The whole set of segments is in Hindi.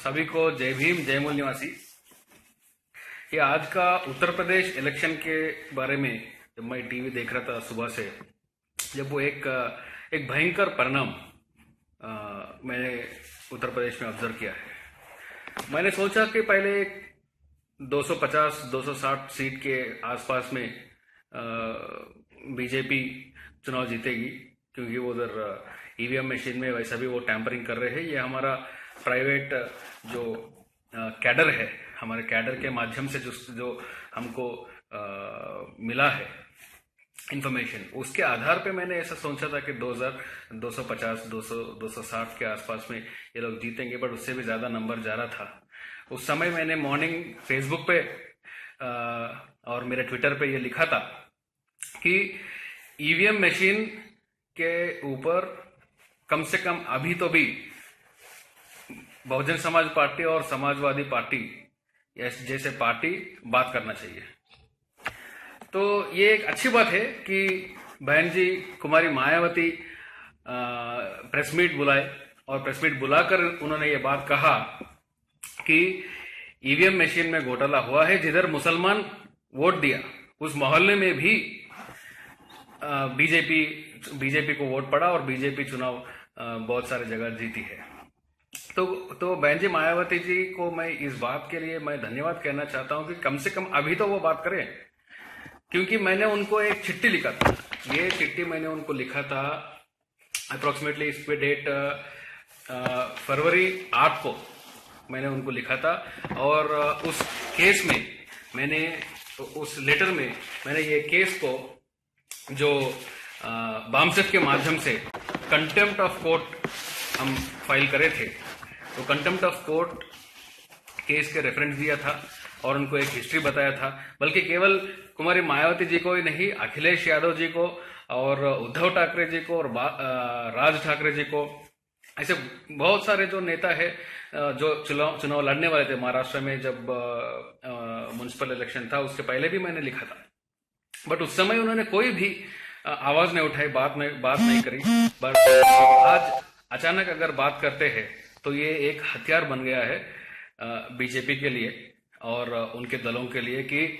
सभी को जय भीम, जय मूल निवासी। ये आज का उत्तर प्रदेश इलेक्शन के बारे में जब मैं टीवी देख रहा था सुबह से, जब वो एक भयंकर परिणाम मैंने उत्तर प्रदेश में ऑब्जर्व किया है। मैंने सोचा कि पहले 250-260 सीट के आसपास में बीजेपी चुनाव जीतेगी, क्योंकि वो उधर ईवीएम मशीन में वैसा भी वो टैंपरिंग कर रहे हैं। ये हमारा प्राइवेट जो कैडर है, हमारे कैडर के माध्यम से जो हमको मिला है इंफॉर्मेशन, उसके आधार पे मैंने ऐसा सोचा था कि 250-260 के आसपास में ये लोग जीतेंगे, बट उससे भी ज्यादा नंबर जा रहा था। उस समय मैंने मॉर्निंग फेसबुक पे और मेरे ट्विटर पे ये लिखा था कि ईवीएम मशीन के ऊपर कम से कम अभी तो भी बहुजन समाज पार्टी और समाजवादी पार्टी जैसे पार्टी बात करना चाहिए। तो ये एक अच्छी बात है कि बहन जी कुमारी मायावती प्रेस मीट बुलाए, और प्रेस मीट बुलाकर उन्होंने ये बात कहा कि ईवीएम मशीन में घोटाला हुआ है। जिधर मुसलमान वोट दिया उस मोहल्ले में भी बीजेपी को वोट पड़ा और बीजेपी चुनाव बहुत सारे जगह जीती है। तो बहन जी मायावती जी को मैं इस बात के लिए मैं धन्यवाद कहना चाहता हूं कि कम से कम अभी तो वो बात करें, क्योंकि मैंने उनको एक चिट्ठी लिखा था। ये चिट्ठी मैंने उनको लिखा था अप्रोक्सीमेटली, इस पे डेट फरवरी 8 को मैंने उनको लिखा था, और उस केस में मैंने, उस लेटर में मैंने ये केस को जो बामसेफ के माध्यम से कंटेम्प्ट ऑफ कोर्ट हम फाइल करे थे, तो कंटेम्प्ट ऑफ कोर्ट केस के रेफरेंस दिया था और उनको एक हिस्ट्री बताया था। बल्कि केवल कुमारी मायावती जी को ही नहीं, अखिलेश यादव जी को और उद्धव ठाकरे जी को और राज ठाकरे जी को, ऐसे बहुत सारे जो नेता है जो चुनाव लड़ने वाले थे महाराष्ट्र में जब म्युनिसिपल इलेक्शन था, उसके पहले भी मैंने लिखा था। बट उस समय उन्होंने कोई भी आवाज नहीं उठाई, बात नहीं करी। बट आज अचानक अगर बात करते हैं तो ये एक हथियार बन गया है बीजेपी के लिए और उनके दलों के लिए कि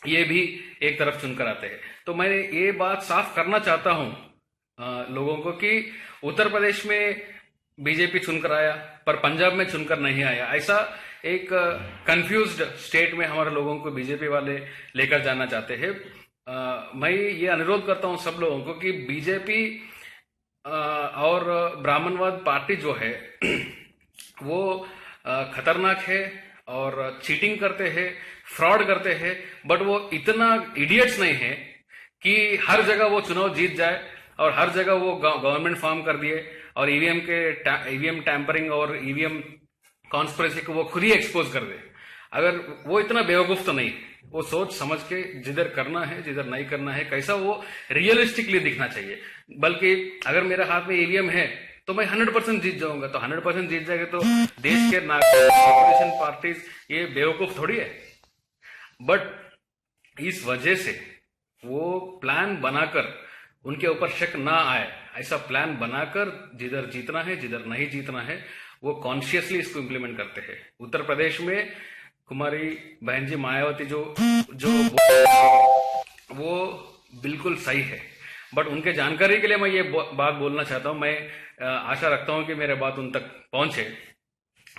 ये भी एक तरफ चुनकर आते हैं। तो मैं ये बात साफ करना चाहता हूं लोगों को कि उत्तर प्रदेश में बीजेपी चुनकर आया पर पंजाब में चुनकर नहीं आया। ऐसा एक कंफ्यूज्ड स्टेट में हमारे लोगों को बीजेपी वाले लेकर जाना चाहते हैं। मैं ये अनुरोध करता हूं सब लोगों को कि बीजेपी और ब्राह्मणवाद पार्टी जो है वो खतरनाक है और चीटिंग करते हैं, फ्रॉड करते हैं, बट वो इतना इडियट्स नहीं है कि हर जगह वो चुनाव जीत जाए और हर जगह वो गवर्नमेंट फॉर्म कर दिए और ईवीएम टैंपरिंग और ईवीएम कॉन्स्पिरेसी को वो खुद ही एक्सपोज कर दे। अगर वो इतना बेवकूफ तो नहीं, वो सोच समझ के जिधर करना है जिधर नहीं करना है, कैसा वो रियलिस्टिकली दिखना चाहिए। बल्कि अगर मेरे हाथ में ईवीएम है तो मैं 100% जीत जाऊंगा, तो 100% जीत जाएगा तो देश के ऑपोजिशन पार्टीज ये बेवकूफ थोड़ी है। बट इस वजह से वो प्लान बनाकर, उनके ऊपर शक ना आए, ऐसा प्लान बनाकर जिधर जीतना है जिधर नहीं जीतना है वो कॉन्शियसली इसको इम्प्लीमेंट करते हैं। उत्तर प्रदेश में कुमारी बहन जी मायावती जो वो बिल्कुल सही है, बट उनके जानकारी के लिए मैं ये बात बोलना चाहता हूं। मैं आशा रखता हूं कि मेरे बात उन तक पहुंचे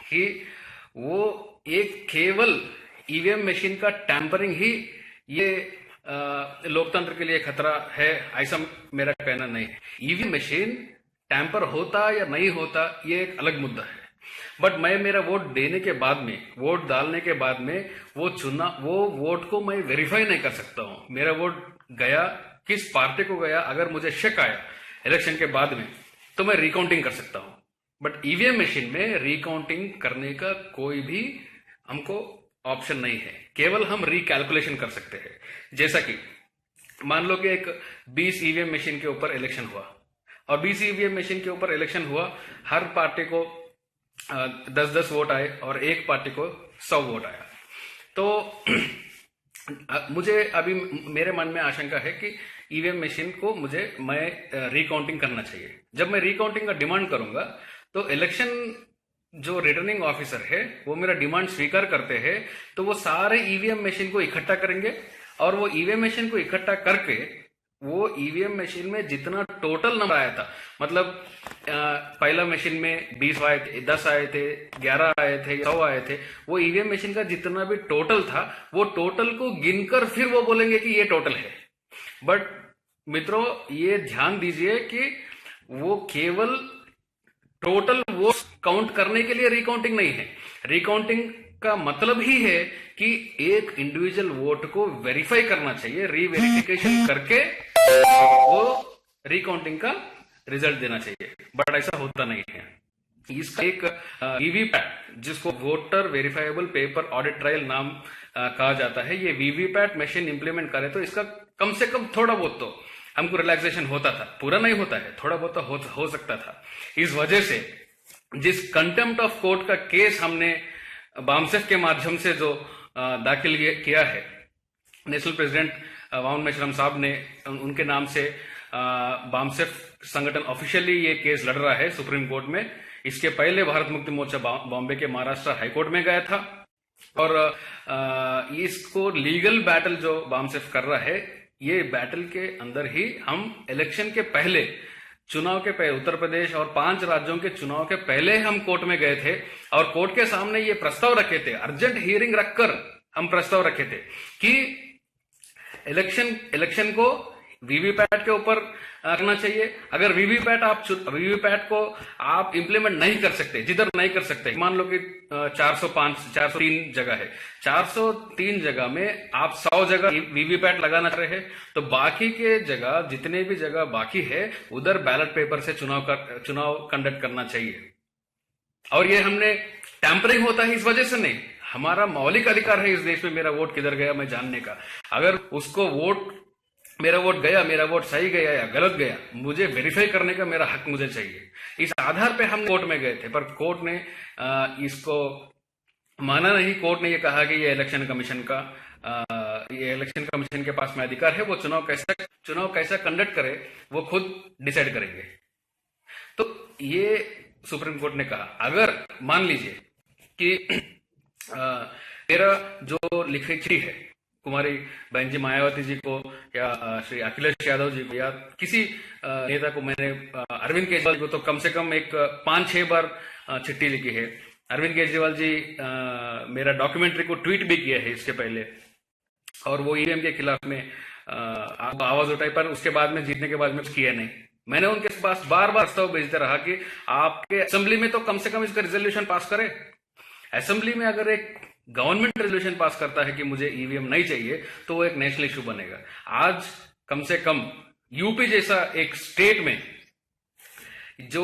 कि वो एक केवल ईवीएम मशीन का टैंपरिंग ही ये लोकतंत्र के लिए खतरा है, ऐसा मेरा कहना नहीं है। ईवीएम मशीन टैंपर होता या नहीं होता ये एक अलग मुद्दा है, बट मैं मेरा वोट देने के बाद में, वोट डालने के बाद में वो वोट को मैं वेरीफाई नहीं कर सकता हूं। मेरा वोट गया, किस पार्टी को गया, अगर मुझे शक आया इलेक्शन के बाद में तो मैं रिकाउंटिंग कर सकता हूं। बट ईवीएम मशीन में रिकाउंटिंग करने का कोई भी हमको ऑप्शन नहीं है, केवल हम रिकैलकुलेशन कर सकते हैं। जैसा कि मान लो कि एक 20 ईवीएम मशीन के ऊपर इलेक्शन हुआ और 20 ईवीएम मशीन के ऊपर इलेक्शन हुआ, हर पार्टी को 10-10 वोट आए और एक पार्टी को 100 वोट आया। तो मुझे अभी मेरे मन में आशंका है कि ईवीएम मशीन को मैं रिकाउंटिंग करना चाहिए। जब मैं रिकाउंटिंग का डिमांड करूंगा तो इलेक्शन जो रिटर्निंग ऑफिसर है वो मेरा डिमांड स्वीकार करते हैं, तो वो सारे ईवीएम मशीन को इकट्ठा करेंगे और वो ईवीएम मशीन को इकट्ठा करके वो ईवीएम मशीन में जितना टोटल नंबर आया था, मतलब पहला मशीन में 20 आए थे, 10 आए थे, 11 आए थे, 100 आए थे, वो ईवीएम मशीन का जितना भी टोटल था वो टोटल को गिनकर फिर वो बोलेंगे कि ये टोटल है। बट मित्रों ये ध्यान दीजिए कि वो केवल टोटल वोट काउंट करने के लिए रिकाउंटिंग नहीं है। रिकाउंटिंग का मतलब ही है कि एक इंडिविजुअल वोट को वेरीफाई करना चाहिए, रीवेरिफिकेशन करके वो रिकाउंटिंग का रिजल्ट देना चाहिए। बट ऐसा होता नहीं है। इसका एक वीवीपैट, जिसको voter verifiable paper audit trial नाम कहा जाता है, ये वीवीपैट मशीन इंप्लीमेंट करे तो इसका कम से कम थोड़ा बहुत तो हमको रिलैक्सेशन होता था। पूरा नहीं होता है, थोड़ा बहुत तो हो सकता था। इस वजह से जिस कंटेम्प्ट ऑफ कोर्ट का केस हमने बामसेफ के माध्यम से जो दाखिल किया है, नेशनल प्रेसिडेंट वाउन मेश्राम साहब ने, उनके नाम से बामसेफ संगठन ऑफिशियली ये केस लड़ रहा है सुप्रीम कोर्ट में। इसके पहले भारत मुक्ति मोर्चा बॉम्बे के महाराष्ट्र हाईकोर्ट में गया था और इसको लीगल बैटल जो बामसेफ कर रहा है, ये बैटल के अंदर ही हम इलेक्शन के पहले, चुनाव के पहले, उत्तर प्रदेश और 5 राज्यों के चुनाव के पहले हम कोर्ट में गए थे और कोर्ट के सामने ये प्रस्ताव रखे थे, अर्जेंट हियरिंग रखकर हम प्रस्ताव रखे थे कि इलेक्शन को वीवीपैट के ऊपर करना चाहिए। अगर वीवीपैट को आप इंप्लीमेंट नहीं कर सकते, जिधर नहीं कर सकते, मान लो कि 403 जगह है, 403 जगह में आप 100 जगह वीवीपैट लगाना चाह रहे हैं, तो बाकी के जगह, जितने भी जगह बाकी है, उधर बैलेट पेपर से चुनाव कंडक्ट करना चाहिए। और ये हमने टैंपरिंग होता है इस वजह से नहीं, हमारा मौलिक अधिकार है इस देश में मेरा वोट किधर गया मैं जानने का। अगर उसको मेरा वोट गया, मेरा वोट सही गया या गलत गया, मुझे वेरीफाई करने का मेरा हक मुझे चाहिए। इस आधार पे हम कोर्ट में गए थे, पर कोर्ट ने इसको माना नहीं। कोर्ट ने ये कहा कि ये इलेक्शन कमीशन के पास में अधिकार है, वो चुनाव कैसा कंडक्ट करे वो खुद डिसाइड करेंगे। तो ये सुप्रीम कोर्ट ने कहा। अगर मान लीजिए कि मेरा जो लिखी चिट्ठी है कुमारी बहन जी मायावती जी को या श्री अखिलेश यादव जी को या किसी नेता को, मैंने अरविंद केजरीवाल को तो कम से कम एक 5-6 बार चिट्ठी लिखी है। अरविंद केजरीवाल जी मेरा डॉक्यूमेंट्री को ट्वीट भी किया है इसके पहले, और वो ईवीएम के खिलाफ में आवाज उठाई, पर उसके बाद में जीतने के बाद में किया नहीं। मैंने उनके पास बार बार प्रस्ताव भेजते रहा कि आपके असेंबली में तो कम से कम इसका रिजोल्यूशन पास करें। असेंबली में अगर एक गवर्नमेंट रेजोल्यूशन पास करता है कि मुझे ईवीएम नहीं चाहिए, तो वो एक नेशनल इशू बनेगा। आज कम से कम यूपी जैसा एक स्टेट में जो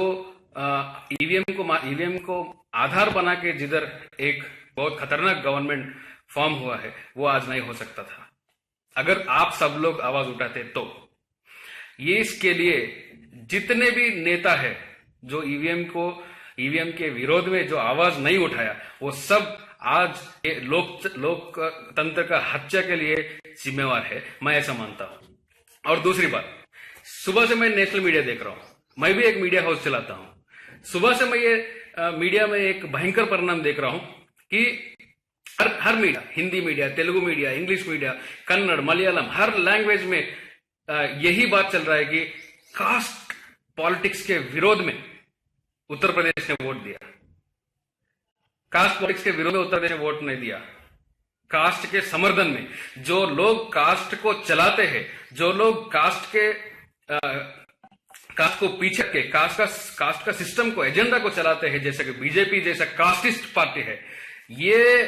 ईवीएम को आधार बना के जिधर एक बहुत खतरनाक गवर्नमेंट फॉर्म हुआ है, वो आज नहीं हो सकता था अगर आप सब लोग आवाज उठाते। तो ये इसके लिए जितने भी नेता है जो ईवीएम के विरोध में जो आवाज नहीं उठाया, वो सब आज लोकतंत्र का हत्या के लिए जिम्मेवार है, मैं ऐसा मानता हूं। और दूसरी बात, सुबह से मैं नेशनल मीडिया देख रहा हूं, मैं भी एक मीडिया हाउस चलाता हूं। सुबह से मैं ये मीडिया में एक भयंकर परिणाम देख रहा हूं कि हर media, Hindi media, Telugu media, English media, Kannada, Malayalam, हर लैंग्वेज में यही बात चल रहा है कि कास्ट पॉलिटिक्स के विरोध में उत्तर प्रदेश ने वोट दिया। कास्ट पॉलिटिक्स के विरोध में उत्तर प्रदेश ने वोट नहीं दिया। कास्ट के समर्थन में जो लोग कास्ट को चलाते हैं, जो लोग कास्ट को पीछे के कास्ट का सिस्टम को, एजेंडा को चलाते हैं, जैसे कि बीजेपी जैसा कास्टिस्ट पार्टी है, ये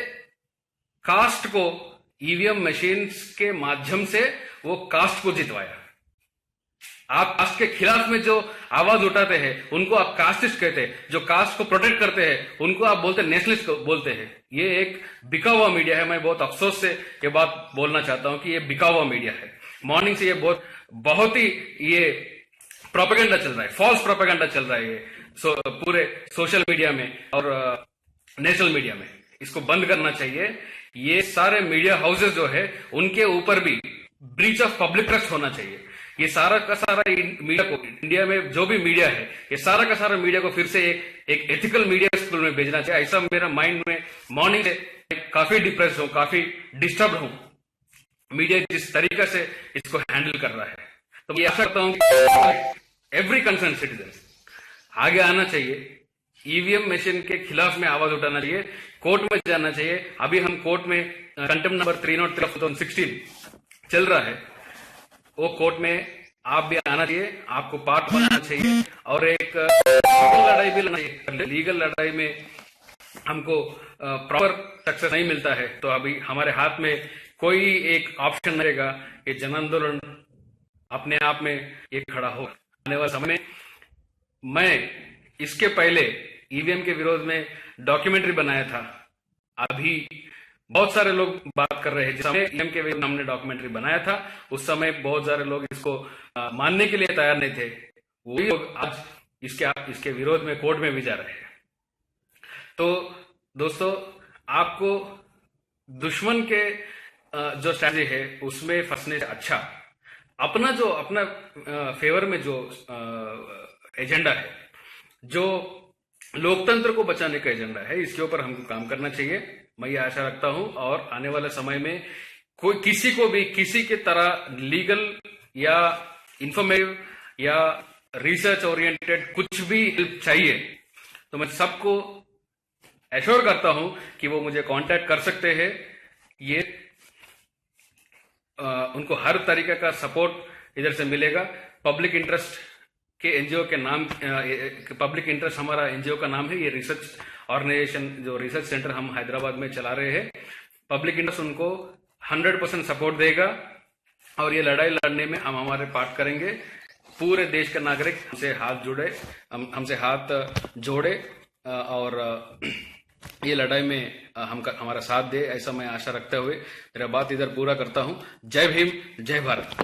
कास्ट को ईवीएम मशीन्स के माध्यम से वो कास्ट को जितवाया। आप कास्ट के खिलाफ में जो आवाज उठाते हैं उनको आप कास्टिस्ट कहते हैं, जो कास्ट को प्रोटेक्ट करते हैं उनको आप नेशनलिस्ट बोलते हैं। ये एक बिका हुआ मीडिया है। मैं बहुत अफसोस से ये बात बोलना चाहता हूं कि ये बिका हुआ मीडिया है। मॉर्निंग से ये बहुत ही ये प्रोपेगेंडा चल रहा है, फॉल्स प्रोपेगेंडा चल रहा है ये पूरे सोशल मीडिया में और नेशनल मीडिया में। इसको बंद करना चाहिए। ये सारे मीडिया हाउसेस जो है उनके ऊपर भी ब्रीच ऑफ पब्लिक ट्रस्ट होना चाहिए। ये सारा का सारा मीडिया को, इंडिया में जो भी मीडिया है, ये सारा का सारा मीडिया को फिर से एक एथिकल मीडिया स्कूल में भेजना चाहिए, ऐसा मेरा माइंड में मॉर्निंग से काफी डिप्रेस हूं, काफी डिस्टर्ब हूं मीडिया जिस तरीके से इसको हैंडल कर रहा है। तो मैं आशा करता हूं कि एवरी कंसर्न सिटीजन आगे आना चाहिए, ईवीएम मशीन के खिलाफ में आवाज उठाना चाहिए, कोर्ट में जाना चाहिए। अभी हम कोर्ट में कंटेम्प्ट नंबर 303/2016 चल रहा है, वो कोर्ट में आप भी आना चाहिए, आपको पार्ट बनना चाहिए और एक लड़ाई भी लड़ना चाहिए। लीगल लड़ाई में हमको प्रॉपर सक्सेस नहीं मिलता है तो अभी हमारे हाथ में कोई एक ऑप्शन नहीं रहेगा कि जन आंदोलन अपने आप में ये खड़ा हो। आने वाले समय में मैं इसके पहले ईवीएम के विरोध में डॉक्यूमेंट्री बनाया था। अभी बहुत सारे लोग बात कर रहे हैं, जिस समय ईवीएम के विरोध में हमने डॉक्यूमेंट्री बनाया था उस समय बहुत सारे लोग इसको मानने के लिए तैयार नहीं थे। वही लोग आज इसके विरोध में कोर्ट में भी जा रहे हैं। तो दोस्तों, आपको दुश्मन के जो स्ट्रैटेजी है उसमें फंसने से अच्छा अपना फेवर में जो एजेंडा है, जो लोकतंत्र को बचाने का एजेंडा है, इसके ऊपर हमको काम करना चाहिए। मैं ये आशा रखता हूं और आने वाले समय में कोई किसी को भी किसी के तरह लीगल या इंफॉर्मेटिव या रिसर्च ओरिएंटेड कुछ भी हेल्प चाहिए तो मैं सबको एश्योर करता हूं कि वो मुझे कांटेक्ट कर सकते हैं। ये उनको हर तरीके का सपोर्ट इधर से मिलेगा। पब्लिक इंटरेस्ट के एनजीओ के नाम, पब्लिक इंटरेस्ट हमारा एनजीओ का नाम है। ये रिसर्च ऑर्गेनाइजेशन, जो रिसर्च सेंटर हम हैदराबाद में चला रहे हैं, पब्लिक इंटरेस्ट उनको 100% सपोर्ट देगा और ये लड़ाई लड़ने में हम हमारे पार्ट करेंगे। पूरे देश का नागरिक हमसे हाथ जोड़े और ये लड़ाई में हमारा साथ दे, ऐसा मैं आशा रखते हुए मेरा बात इधर पूरा करता हूं। जय भीम, जय भारत।